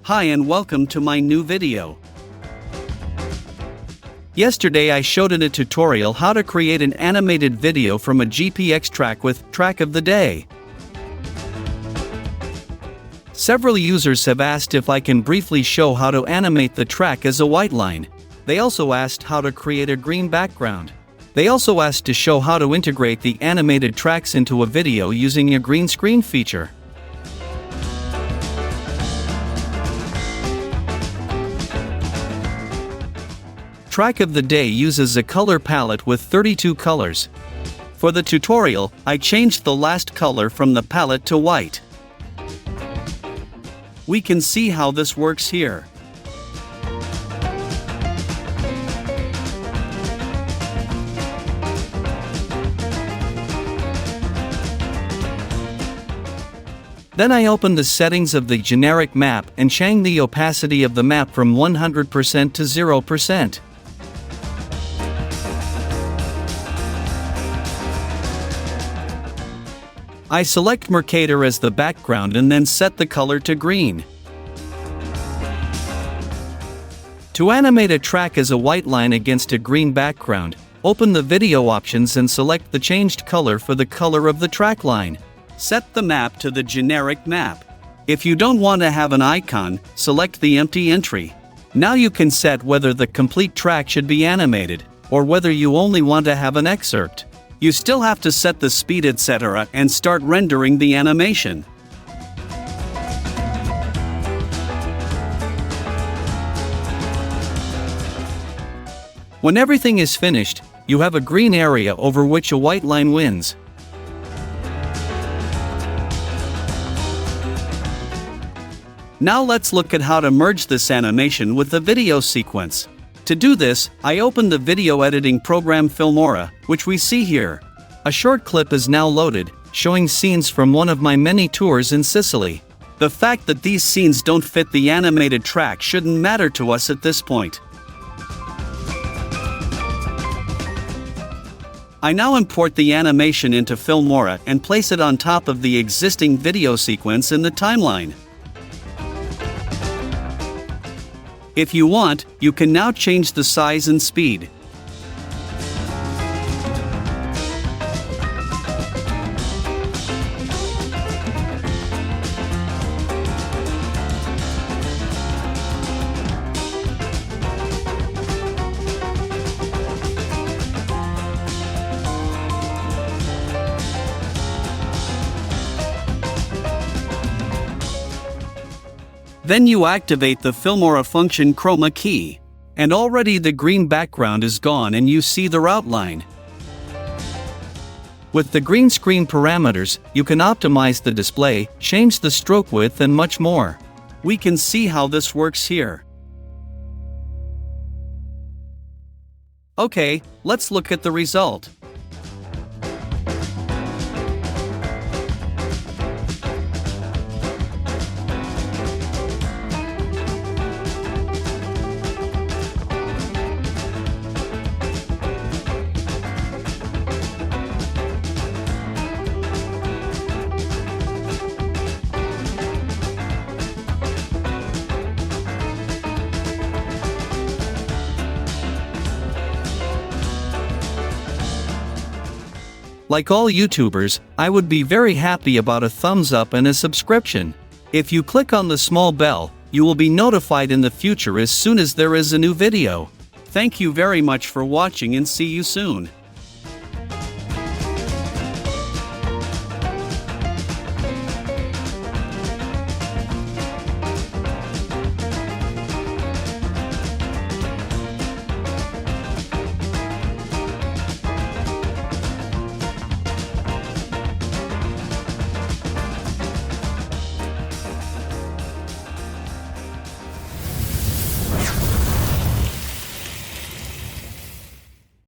Hi and welcome to my new video. Yesterday I showed in a tutorial how to create an animated video from a GPX track with Track of the Day. Several users have asked if I can briefly show how to animate the track as a white line. They also asked how to create a green background. They also asked to show how to integrate the animated tracks into a video using a green screen feature. Track of the Day uses a color palette with 32 colors. For the tutorial, I changed the last color from the palette to white. We can see how this works here. Then I opened the settings of the generic map and changed the opacity of the map from 100% to 0%. I select Mercator as the background and then set the color to green. To animate a track as a white line against a green background, open the video options and select the changed color for the color of the track line. Set the map to the generic map. If you don't want to have an icon, select the empty entry. Now you can set whether the complete track should be animated, or whether you only want to have an excerpt. You still have to set the speed etc. and start rendering the animation. When everything is finished, you have a green area over which a white line wins. Now let's look at how to merge this animation with the video sequence. To do this, I opened the video editing program Filmora, which we see here. A short clip is now loaded, showing scenes from one of my many tours in Sicily. The fact that these scenes don't fit the animated track shouldn't matter to us at this point. I now import the animation into Filmora and place it on top of the existing video sequence in the timeline. If you want, you can now change the size and speed. Then you activate the Filmora function chroma key. And already the green background is gone and you see the route line. With the green screen parameters, you can optimize the display, change the stroke width and much more. We can see how this works here. Okay, let's look at the result. Like all YouTubers, I would be very happy about a thumbs up and a subscription. If you click on the small bell, you will be notified in the future as soon as there is a new video. Thank you very much for watching and see you soon.